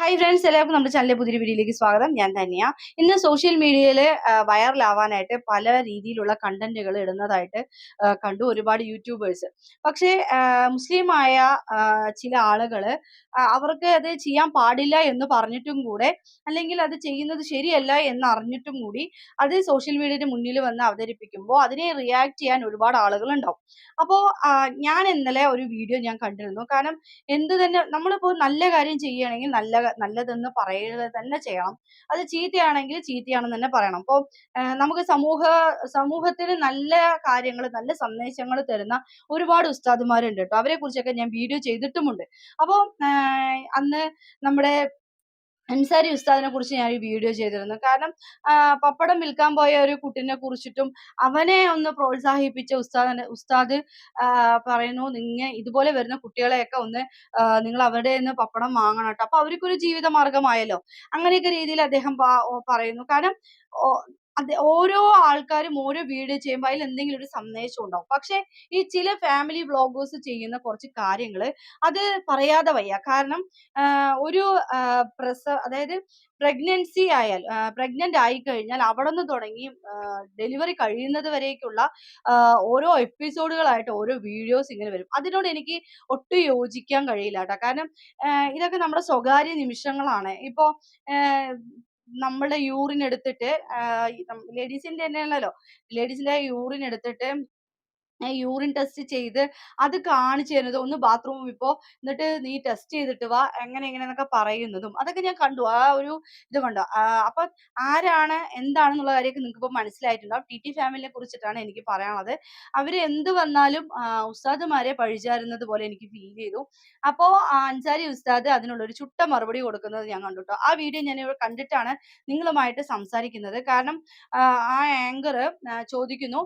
Hi friends, എല്ലാവർക്കും നമ്മുടെ ചാനലിലെ പുതിയൊരു വീഡിയോയിലേക്ക് സ്വാഗതം. ഞാൻ തന്നെയാ. ഇന്ന് സോഷ്യൽ മീഡിയയിൽ വൈറലാവാനായിട്ട് പല രീതിയിലുള്ള കണ്ടന്റുകൾ ഇടുന്നതായിട്ട് കണ്ടു ഒരുപാട് യൂട്യൂബേഴ്സ്. പക്ഷേ മുസ്ലിമായ ചില ആളുകൾ അവർക്ക് അത് ചെയ്യാൻ പാടില്ല എന്ന് പറഞ്ഞിട്ടും കൂടെ, അല്ലെങ്കിൽ അത് ചെയ്യുന്നത് ശരിയല്ല എന്ന് അറിഞ്ഞിട്ടും കൂടി അത് സോഷ്യൽ മീഡിയയുടെ മുന്നിൽ വന്ന് അവതരിപ്പിക്കുമ്പോൾ അതിനെ റിയാക്ട് ചെയ്യാൻ ഒരുപാട് ആളുകൾ ഉണ്ടാവും. അപ്പോൾ ഞാൻ ഇന്നലെ ഒരു വീഡിയോ ഞാൻ കണ്ടിരുന്നു. കാരണം എന്ത് തന്നെ നമ്മളിപ്പോൾ നല്ല കാര്യം ചെയ്യുകയാണെങ്കിൽ നല്ലതെന്ന് പറയുക തന്നെ ചെയ്യണം. അത് ചീത്തയാണെങ്കിൽ ചീത്തയാണെന്ന് തന്നെ പറയണം. അപ്പോൾ നമുക്ക് സമൂഹത്തിന് നല്ല കാര്യങ്ങൾ, നല്ല സന്ദേശങ്ങൾ തരുന്ന ഒരുപാട് ഉസ്താദുമാരുണ്ട് കേട്ടോ. അവരെ കുറിച്ചൊക്കെ ഞാൻ വീഡിയോ ചെയ്തിട്ടുമുണ്ട്. അപ്പോൾ അന്ന് നമ്മുടെ അൻസാരി ഉസ്താദിനെ കുറിച്ച് ഞാൻ ഒരു വീഡിയോ ചെയ്തിരുന്നു. കാരണം പപ്പടം വിൽക്കാൻ പോയ ഒരു കുട്ടിനെ കുറിച്ചിട്ടും അവനെ ഒന്ന് പ്രോത്സാഹിപ്പിച്ച ഉസ്താദ് പറയുന്നു, ഇതുപോലെ വരുന്ന കുട്ടികളെയൊക്കെ ഒന്ന് നിങ്ങൾ അവരുടെ നിന്ന് പപ്പടം വാങ്ങണം ട്ടോ. അപ്പൊ അവർക്കൊരു ജീവിത മാർഗമായല്ലോ. അങ്ങനെയൊക്കെ രീതിയിൽ അദ്ദേഹം പറയുന്നു. കാരണം ഓരോ ആൾക്കാരും ഓരോ വീഡിയോ ചെയ്യുമ്പോൾ അതിൽ എന്തെങ്കിലും ഒരു സന്ദേശം ഉണ്ടാവും. പക്ഷെ ഈ ചില ഫാമിലി വ്ളോഗേഴ്സ് ചെയ്യുന്ന കുറച്ച് കാര്യങ്ങള് അത് പറയാതെ വയ്യ. കാരണം ഒരു അതായത് പ്രഗ്നന്റ് ആയി കഴിഞ്ഞാൽ അവിടെ നിന്ന് തുടങ്ങി ഡെലിവറി കഴിയുന്നത് വരേക്കുള്ള ഓരോ എപ്പിസോഡുകളായിട്ട് ഓരോ വീഡിയോസ് ഇങ്ങനെ വരും. അതിനോട് എനിക്ക് ഒട്ടും യോജിക്കാൻ കഴിയില്ല കേട്ടോ. കാരണം ഇതൊക്കെ നമ്മുടെ സ്വകാര്യ നിമിഷങ്ങളാണ്. ഇപ്പോ നമ്മളുടെ യൂറിൻ എടുത്തിട്ട് ലേഡീസിന്റെ തന്നെയാണല്ലോ, ലേഡീസിന്റെ യൂറിൻ എടുത്തിട്ട് യൂറിൻ ടെസ്റ്റ് ചെയ്ത് അത് കാണിച്ചു തരുന്നത്, ഒന്ന് ബാത്റൂമിൽ പോ, എന്നിട്ട് നീ ടെസ്റ്റ് ചെയ്തിട്ട് വാ, എങ്ങനെയെന്നൊക്കെ പറയുന്നതും അതൊക്കെ ഞാൻ കണ്ടു. ആ ഒരു ഇത് കണ്ടു. അപ്പൊ ആരാണ് എന്താണെന്നുള്ള കാര്യമൊക്കെ നിങ്ങൾക്ക് ഇപ്പൊ മനസ്സിലായിട്ടുണ്ടാവും. ടി ഫാമിലിനെ കുറിച്ചിട്ടാണ് എനിക്ക് പറയാനുള്ളത്. അവര് എന്ത് വന്നാലും ഉസ്താദുമാരെ പഴിചാരുന്നത് പോലെ എനിക്ക് ഫീൽ ചെയ്തു. അപ്പോ അൻസാരി ഉസ്താദ് അതിനുള്ളൊരു ചുട്ട മറുപടി കൊടുക്കുന്നത് ഞാൻ കണ്ടു ട്ടോ. ആ വീഡിയോ ഞാൻ ഇവിടെ കണ്ടിട്ടാണ് നിങ്ങളുമായിട്ട് സംസാരിക്കുന്നത്. കാരണം ആ ആങ്കർ ചോദിക്കുന്നു,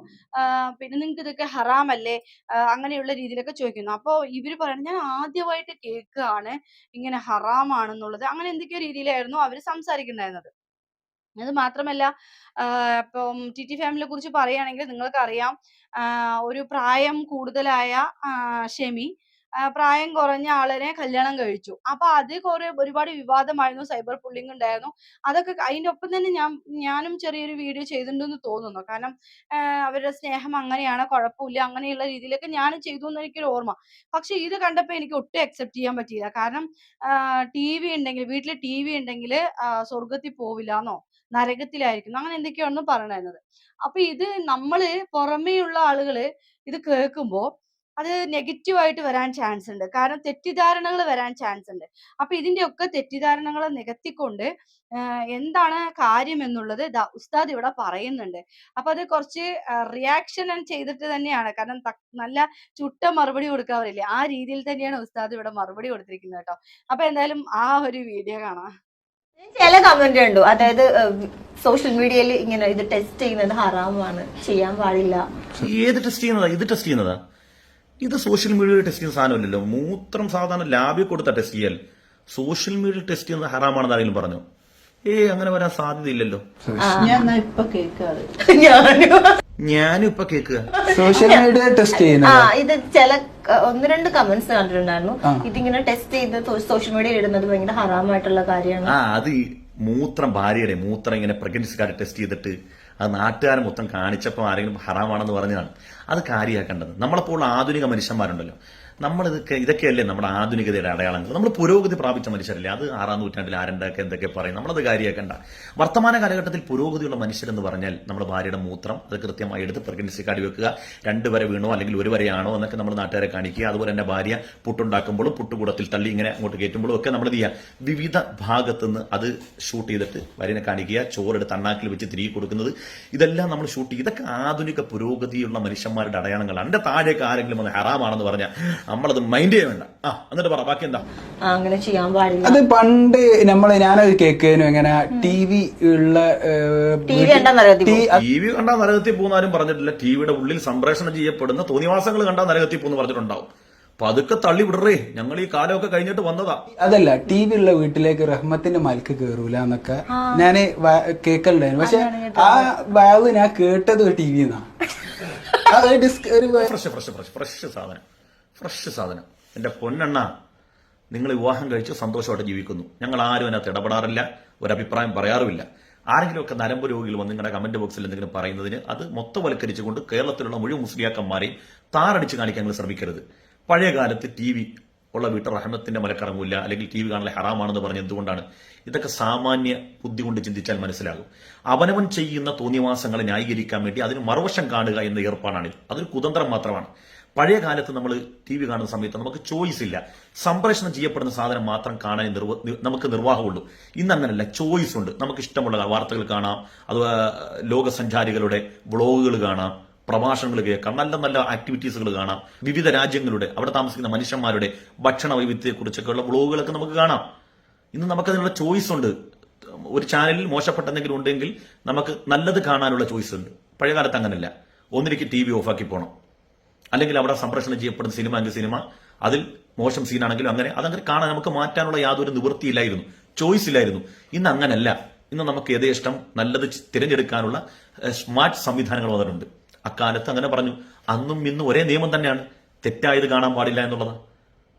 പിന്നെ നിങ്ങൾക്ക് ഇതൊക്കെ ഹറാമല്ലേ, അങ്ങനെയുള്ള രീതിയിലൊക്കെ ചോദിക്കുന്നു. അപ്പോൾ ഇവര് പറയണം, ഞാൻ ആദ്യമായിട്ട് കേൾക്കുകയാണ് ഇങ്ങനെ ഹറാമാണെന്നുള്ളത്. അങ്ങനെ എന്തൊക്കെയോ രീതിയിലായിരുന്നു അവര് സംസാരിക്കുന്നുണ്ടായിരുന്നത്. അത് മാത്രമല്ല, ഇപ്പം ടി ഫാമിലിയെ കുറിച്ച് പറയുകയാണെങ്കിൽ നിങ്ങൾക്കറിയാം, ഒരു പ്രായം കൂടുതലായ ഷെമി പ്രായം കുറഞ്ഞ ആളിനെ കല്യാണം കഴിച്ചു. അപ്പൊ അത് ഒരുപാട് വിവാദമായിരുന്നു, സൈബർ ബുള്ളിങ് ഉണ്ടായിരുന്നു. അതൊക്കെ അതിന്റെ ഒപ്പം തന്നെ ഞാനും ചെറിയൊരു വീഡിയോ ചെയ്തിട്ടുണ്ടെന്ന് തോന്നുന്നു. കാരണം അവരുടെ സ്നേഹം അങ്ങനെയാണ്, കുഴപ്പമില്ല, അങ്ങനെയുള്ള രീതിയിലൊക്കെ ഞാനും ചെയ്തു എന്ന് എനിക്കൊരു ഓർമ്മ. പക്ഷെ ഇത് കണ്ടപ്പോ എനിക്ക് ഒട്ടും അക്സെപ്റ്റ് ചെയ്യാൻ പറ്റിയില്ല. കാരണം വീട്ടില് ടി വി ഉണ്ടെങ്കിൽ സ്വർഗത്തിൽ പോവില്ലാന്നോ നരകത്തിലായിരിക്കും അങ്ങനെ എന്തൊക്കെയാണെന്ന് പറയണത്. അപ്പൊ ഇത് നമ്മള് പുറമേയുള്ള ആളുകള് ഇത് കേൾക്കുമ്പോ അത് നെഗറ്റീവ് ആയിട്ട് വരാൻ ചാൻസ് ഉണ്ട്. കാരണം തെറ്റിദ്ധാരണകൾ വരാൻ ചാൻസ് ഉണ്ട്. അപ്പൊ ഇതിന്റെ ഒക്കെ തെറ്റിദ്ധാരണകളെ നികത്തിക്കൊണ്ട് എന്താണ് കാര്യം എന്നുള്ളത് ഉസ്താദ് ഇവിടെ പറയുന്നുണ്ട്. അപ്പൊ അത് കുറച്ച് റിയാക്ഷൻ ചെയ്തിട്ട് തന്നെയാണ്. കാരണം നല്ല ചുട്ട മറുപടി കൊടുക്കാറില്ലേ, ആ രീതിയിൽ തന്നെയാണ് ഉസ്താദ് ഇവിടെ മറുപടി കൊടുത്തിരിക്കുന്നത് കേട്ടോ. അപ്പൊ എന്തായാലും ആ ഒരു വീഡിയോ കാണാം. ചില കമന്റ് കണ്ടു, അതായത് സോഷ്യൽ മീഡിയയിൽ ഇങ്ങനെ ഇത് ടെസ്റ്റ് ചെയ്യുന്നത് ഹറാമാണ്, ചെയ്യാൻ പാടില്ല. ഏത് ടെസ്റ്റ് ചെയ്യുന്നതാ? ഇത് ടെസ്റ്റ് ചെയ്യുന്നതാ? ഇത് സോഷ്യൽ മീഡിയയിൽ ടെസ്റ്റ് ചെയ്യുന്ന സാധനമല്ലല്ലോ. മൂത്രം സാധാരണ ലാബിൽ കൊടുത്ത ടെസ്റ്റ് ചെയ്യൽ. സോഷ്യൽ മീഡിയയിൽ ടെസ്റ്റ് ചെയ്യുന്നത് ഹറാമാണെന്ന് ആരെങ്കിലും പറഞ്ഞു? അങ്ങനെ വരാൻ സാധ്യതയില്ലല്ലോ. ഞാനും ഇപ്പൊ കേൾക്കുക സോഷ്യൽ മീഡിയ ടെസ്റ്റ് ചെയ്യുന്നത്. ഇത് ചില ഒന്ന് രണ്ട് കമന്റ്സ് കണ്ടിട്ടുണ്ടായിരുന്നു, ഇതിങ്ങനെ ടെസ്റ്റ് ചെയ്ത് സോഷ്യൽ മീഡിയയിൽ ഇടുന്നത് ഭയങ്കര ഹറാമായിട്ടുള്ള കാര്യമാണ്. അത് മൂത്രം, ഭാര്യയുടെ മൂത്രം ഇങ്ങനെ പ്രഗ്നൻസിക്കാരെ ടെസ്റ്റ് ചെയ്തിട്ട് അത് നാട്ടുകാരെ മൊത്തം കാണിച്ചപ്പോൾ ആരെങ്കിലും ഹറാമാണെന്ന് പറഞ്ഞതാണ്. അത് കാര്യമാക്കേണ്ടത്. നമ്മളപ്പോൾ ആധുനിക മനുഷ്യന്മാരുണ്ടല്ലോ, ഇതൊക്കെയല്ലേ നമ്മുടെ ആധുനികതയുടെ അടയാളങ്ങൾ. നമ്മൾ പുരോഗതി പ്രാപിച്ച മനുഷ്യരല്ലേ. അത് 6-ാം നൂറ്റാണ്ടിൽ ആരണ്ടൊക്കെ എന്തൊക്കെ പറയും, നമ്മളത് കാര്യമാക്കണ്ട. വർത്തമാന കാലഘട്ടത്തിൽ പുരോഗതിയുള്ള മനുഷ്യരെന്ന് പറഞ്ഞാൽ നമ്മുടെ ഭാര്യയുടെ മൂത്രം അത് കൃത്യമായി എടുത്ത് പ്രഗ്നൻസി കാർഡ് വെക്കുക, 2 വരെ വീണോ അല്ലെങ്കിൽ 1 വരെയാണോ എന്നൊക്കെ നമ്മൾ നാട്ടുകാരെ കാണിക്കുക. അതുപോലെ തന്നെ ഭാര്യ പുട്ടുണ്ടാക്കുമ്പോഴും പുട്ടുകൂടത്തിൽ തള്ളി ഇങ്ങനെ അങ്ങോട്ട് കയറ്റുമ്പോഴും ഒക്കെ നമ്മൾ ചെയ്യുക, വിവിധ ഭാഗത്തുനിന്ന് അത് ഷൂട്ട് ചെയ്തിട്ട് ഭാര്യനെ കാണിക്കുക, ചോറെടുത്ത് അണ്ണാക്കിൽ വെച്ച് തിരികെ കൊടുക്കുന്നത്, ഇതെല്ലാം നമ്മൾ ഷൂട്ട് ചെയ്യും. ഇതൊക്കെ ആധുനിക പുരോഗതിയുള്ള മനുഷ്യന്മാരുടെ അടയാളങ്ങളാണ്. എന്റെ താഴേക്ക് ആരെങ്കിലും അത് ഹറാമാണെന്ന് പറഞ്ഞാൽ നമ്മളത് മൈൻഡ് ചെയ്യണ്ട. എന്നിട്ട് പറ ബാക്കി എന്താ? അങ്ങനെ ചെയ്യാൻ പാടില്ല. അത് പണ്ട് ഞാനത് കേൾക്കുന്നു, എങ്ങനെ ടി വി കണ്ടാൽ നരകത്തിൽ പോകുന്നാരും പറഞ്ഞിട്ടില്ല. ടിവിയുടെ ഉള്ളിൽ സംപ്രേഷണം ചെയ്യപ്പെടുന്ന തോന്നിവാസങ്ങൾ കണ്ടാൽ നരകത്തിൽ പോകുന്നു പറഞ്ഞിട്ടുണ്ടാവും. പതുക്കെ തള്ളി വിടറേ, ഞങ്ങൾ ഈ കാലമൊക്കെ കഴിഞ്ഞിട്ട് വന്നതാ. അതല്ല, ടി വി ഉള്ള വീട്ടിലേക്ക് റഹ്മത്തിന്റെ മൽക്ക് കേറൂല എന്നൊക്കെ ഞാന് കേൾക്കലുണ്ടായിരുന്നു. പക്ഷെ ആ വാവ് ഞാൻ കേട്ടത് ടി വിന്നാ. ഫ്രഷ് സാധനം എന്റെ പൊന്നെണ്ണ, നിങ്ങൾ വിവാഹം കഴിച്ച് സന്തോഷമായിട്ട് ജീവിക്കുന്നു. ഞങ്ങൾ ആരും അതിനകത്ത് ഇടപെടാറില്ല, ഒരഭിപ്രായം പറയാറുമില്ല. ആരെങ്കിലുമൊക്കെ നരമ്പ് രോഗികൾ വന്ന് നിങ്ങളുടെ കമന്റ് ബോക്സിൽ എന്തെങ്കിലും പറയുന്നതിന് അത് മൊത്തവൽക്കരിച്ചുകൊണ്ട് കേരളത്തിലുള്ള മുഴുവൻ മുസ്ലിയാക്കന്മാരെയും താറടിച്ച് കാണിക്കാൻ നിങ്ങൾ ശ്രമിക്കരുത്. പഴയ കാലത്ത് ടി വി ഉള്ള വീട്ടിൽ റഹ്മത്തിന്റെ മലക്കറങ്ങില്ല, അല്ലെങ്കിൽ ടി വി കാണലെ ഹറാമാണെന്ന് പറഞ്ഞ് എന്തുകൊണ്ടാണ്? ഇതൊക്കെ സാമാന്യ ബുദ്ധി കൊണ്ട് ചിന്തിച്ചാൽ മനസ്സിലാകും. അവനവൻ ചെയ്യുന്ന തോന്നിവാസങ്ങളെ ന്യായീകരിക്കാൻ വേണ്ടി അതിന് മറുവശം കാണുക എന്ന ഏർപ്പാടാണിത്. അതൊരു കുതന്ത്രം മാത്രമാണ്. പഴയ കാലത്ത് നമ്മൾ ടി വി കാണുന്ന സമയത്ത് നമുക്ക് ചോയ്സ് ഇല്ല, സംപ്രേഷണം ചെയ്യപ്പെടുന്ന സാധനം മാത്രം കാണാൻ നമുക്ക് നിർവാഹമുള്ളൂ. ഇന്ന് അങ്ങനല്ല, ചോയ്സ് ഉണ്ട്. നമുക്ക് ഇഷ്ടമുള്ള വാർത്തകൾ കാണാം, അത് ലോകസഞ്ചാരികളുടെ വ്ളോഗുകൾ കാണാം, പ്രഭാഷണങ്ങൾ കേൾക്കാം, നല്ല നല്ല ആക്ടിവിറ്റീസുകൾ കാണാം, വിവിധ രാജ്യങ്ങളുടെ അവിടെ താമസിക്കുന്ന മനുഷ്യന്മാരുടെ ഭക്ഷണ വൈവിധ്യത്തെക്കുറിച്ചൊക്കെയുള്ള വ്ളോഗുകളൊക്കെ നമുക്ക് കാണാം. ഇന്ന് നമുക്കതിനുള്ള ചോയ്സ് ഉണ്ട്. ഒരു ചാനലിൽ മോശപ്പെട്ട എന്തെങ്കിലും ഉണ്ടെങ്കിൽ നമുക്ക് നല്ലത് കാണാനുള്ള ചോയ്സ് ഉണ്ട്. പഴയകാലത്ത് അങ്ങനല്ല, ഒന്നിലേക്ക് ടി വി ഓഫാക്കി പോകണം, അല്ലെങ്കിൽ അവിടെ സംപ്രേഷണം ചെയ്യപ്പെടുന്ന സിനിമ എങ്കിൽ സിനിമ, അതിൽ മോശം സീനാണെങ്കിലും അതങ്ങനെ കാണാൻ നമുക്ക് മാറ്റാനുള്ള യാതൊരു നിവൃത്തിയില്ലായിരുന്നു, ചോയ്സ് ഇല്ലായിരുന്നു. ഇന്ന് അങ്ങനല്ല. ഇന്ന് നമുക്ക് യഥേഷ്ടം നല്ലത് തിരഞ്ഞെടുക്കാനുള്ള സ്മാർട്ട് സംവിധാനങ്ങൾ വന്നിട്ടുണ്ട്. അക്കാലത്ത് അങ്ങനെ പറഞ്ഞു. അന്നും ഇന്നും ഒരേ നിയമം തന്നെയാണ്, തെറ്റായത് കാണാൻ പാടില്ല എന്നുള്ളത്.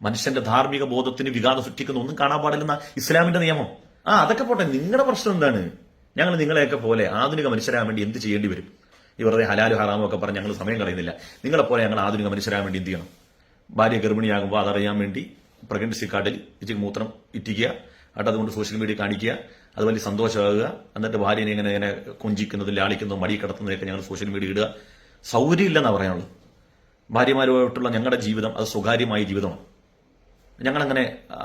മനുഷ്യന്റെ ധാർമ്മിക ബോധത്തിന് വിഘാതം സൃഷ്ടിക്കുന്ന ഒന്നും കാണാൻ പാടില്ലെന്ന ഇസ്ലാമിന്റെ നിയമം. അതൊക്കെ പോട്ടെ, നിങ്ങളുടെ പ്രശ്നം എന്താണ്? ഞങ്ങൾ നിങ്ങളെയൊക്കെ പോലെ ആധുനിക മനുഷ്യരാൻ വേണ്ടി എന്ത് ചെയ്യേണ്ടി വരും? ഈ വെറുതെ ഹലാലും ഹറാമും ഒക്കെ പറഞ്ഞ് ഞങ്ങൾ സമയം കളയുന്നില്ല. നിങ്ങളെപ്പോലെ ഞങ്ങൾ ആധുനിക മനുഷ്യരാൻ വേണ്ടി എന്ത് ചെയ്യണം? ഭാര്യ ഗർഭിണിയാകുമ്പോൾ അതറിയാൻ വേണ്ടി പ്രഗ്നൻസി കാർഡിൽ ഇച്ചിരി മൂത്രം ഇറ്റിക്കുക, എന്നിട്ട് അതുകൊണ്ട് സോഷ്യൽ മീഡിയ കാണിക്കുക, അത് വലിയ സന്തോഷമാകുക, എന്നിട്ട് ഭാര്യനെ ഇങ്ങനെ കൊഞ്ചിക്കുന്നതും ലാളിക്കുന്നതും മടി കിടത്തുന്നതൊക്കെ ഞങ്ങൾ സോഷ്യൽ മീഡിയ ഇടുക. സൗകര്യം ഇല്ലെന്നാണ് പറയാനുള്ളത്. ഭാര്യമാരുമായിട്ടുള്ള ഞങ്ങളുടെ ജീവിതം അത് സ്വകാര്യമായ ജീവിതമാണ്. ഞങ്ങളങ്ങനെ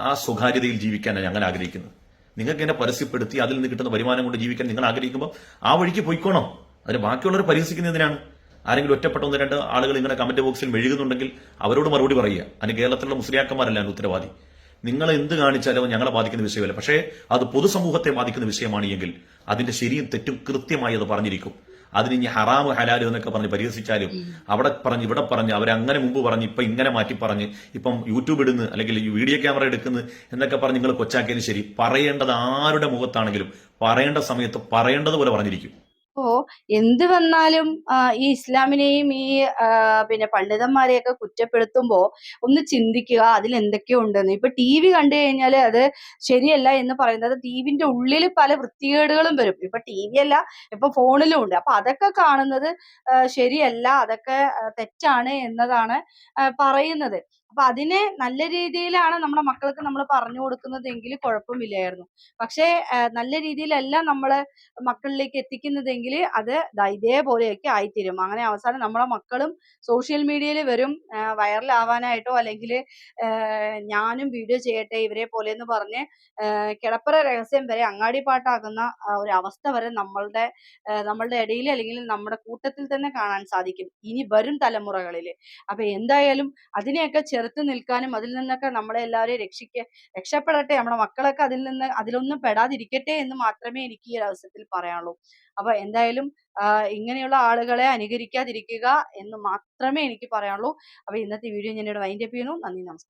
ആ സ്വകാര്യതയിൽ ജീവിക്കാനാണ് ഞങ്ങൾ ആഗ്രഹിക്കുന്നത്. നിങ്ങൾക്ക് ഇങ്ങനെ പരസ്യപ്പെടുത്തി അതിൽ നിന്ന് കിട്ടുന്ന വരുമാനം കൊണ്ട് ജീവിക്കാൻ നിങ്ങൾ ആഗ്രഹിക്കുമ്പോൾ ആ വഴിക്ക് പോയിക്കോണം. അതിന് ബാക്കിയുള്ളവർ പരിഹസിക്കുന്നതിനാണ്. ആരെങ്കിലും ഒറ്റപ്പെട്ട ഒന്ന് രണ്ട് ആളുകൾ ഇങ്ങനെ കമന്റ് ബോക്സിൽ മെഴുകുന്നുണ്ടെങ്കിൽ അവരോട് മറുപടി പറയുക. അതിന് കേരളത്തിലുള്ള മുസ്ലിയാക്കന്മാരല്ല ഉത്തരവാദി. നിങ്ങൾ എന്ത് കാണിച്ചാലും ഞങ്ങളെ ബാധിക്കുന്ന വിഷയമല്ല. പക്ഷേ അത് പൊതുസമൂഹത്തെ ബാധിക്കുന്ന വിഷയമാണ് എങ്കിൽ അതിന്റെ ശരിയും തെറ്റും കൃത്യമായി അത് പറഞ്ഞിരിക്കും. അതിന് ഇനി ഹറാമ് ഹലാല് എന്നൊക്കെ പറഞ്ഞ് പരിഹസിച്ചാലും അവിടെ പറഞ്ഞ് ഇവിടെ പറഞ്ഞ് അവരങ്ങനെ മുമ്പ് പറഞ്ഞ് ഇപ്പൊ ഇങ്ങനെ മാറ്റി പറഞ്ഞ് ഇപ്പം യൂട്യൂബ് ഇടുന്നു അല്ലെങ്കിൽ ഈ വീഡിയോ ക്യാമറ എടുക്കുന്നു എന്നൊക്കെ പറഞ്ഞ് നിങ്ങൾ കൊച്ചാക്കിയതിന് ശരി, പറയേണ്ടത് ആരുടെ മുഖത്താണെങ്കിലും പറയേണ്ട സമയത്ത് പറയേണ്ടതുപോലെ പറഞ്ഞിരിക്കും. അപ്പോ എന്ത് വന്നാലും ഈ ഇസ്ലാമിനെയും ഈ പിന്നെ പണ്ഡിതന്മാരെയൊക്കെ കുറ്റപ്പെടുത്തുമ്പോ ഒന്ന് ചിന്തിക്കുക അതിൽ എന്തൊക്കെയോ ഉണ്ടെന്ന്. ഇപ്പൊ ടി വി കണ്ടു കഴിഞ്ഞാല് അത് ശരിയല്ല എന്ന് പറയുന്നത് ടിവിന്റെ ഉള്ളിൽ പല വൃത്തികേടുകളും വരും. ഇപ്പൊ ടി വി അല്ല, ഇപ്പൊ ഫോണിലും ഉണ്ട്. അപ്പൊ അതൊക്കെ കാണുന്നത് ശരിയല്ല, അതൊക്കെ തെറ്റാണ് എന്നതാണ് പറയുന്നത്. അപ്പൊ അതിനെ നല്ല രീതിയിലാണ് നമ്മുടെ മക്കൾക്ക് നമ്മൾ പറഞ്ഞു കൊടുക്കുന്നതെങ്കിൽ കുഴപ്പമില്ലായിരുന്നു. പക്ഷേ നല്ല രീതിയിലല്ല നമ്മള് മക്കളിലേക്ക് എത്തിക്കുന്നതെങ്കിൽ അത് ഇതേപോലെയൊക്കെ ആയിത്തീരും. അങ്ങനെ അവസാനം നമ്മളെ മക്കളും സോഷ്യൽ മീഡിയയിൽ വരും വൈറലാവാനായിട്ടോ, അല്ലെങ്കിൽ ഞാനും വീഡിയോ ചെയ്യട്ടെ ഇവരെ പോലെ എന്ന് പറഞ്ഞ് കിടപ്പറ രഹസ്യം വരെ അങ്ങാടി പാട്ടാക്കുന്ന ഒരു അവസ്ഥ വരെ നമ്മളുടെ ഇടയിൽ അല്ലെങ്കിൽ നമ്മുടെ കൂട്ടത്തിൽ തന്നെ കാണാൻ സാധിക്കും ഇനി വരും തലമുറകളിൽ. അപ്പൊ എന്തായാലും അതിനെയൊക്കെ ചെറുത്ത് നിൽക്കാനും അതിൽ നിന്നൊക്കെ നമ്മളെ എല്ലാവരെയും രക്ഷപ്പെടട്ടെ, നമ്മുടെ മക്കളൊക്കെ അതിലൊന്നും പെടാതിരിക്കട്ടെ എന്ന് മാത്രമേ എനിക്ക് ഈ ഒരു അവസരത്തിൽ പറയാനുള്ളൂ. അപ്പൊ എന്തായാലും ഇങ്ങനെയുള്ള ആളുകളെ അനുകരിക്കാതിരിക്കുക എന്ന് മാത്രമേ എനിക്ക് പറയാനുള്ളൂ. അപ്പൊ ഇന്നത്തെ വീഡിയോ ഞാൻ ഇവിടെ വൈൻഡ് അപ്പ് ചെയ്യുന്നു. നന്ദി, നമസ്കാരം.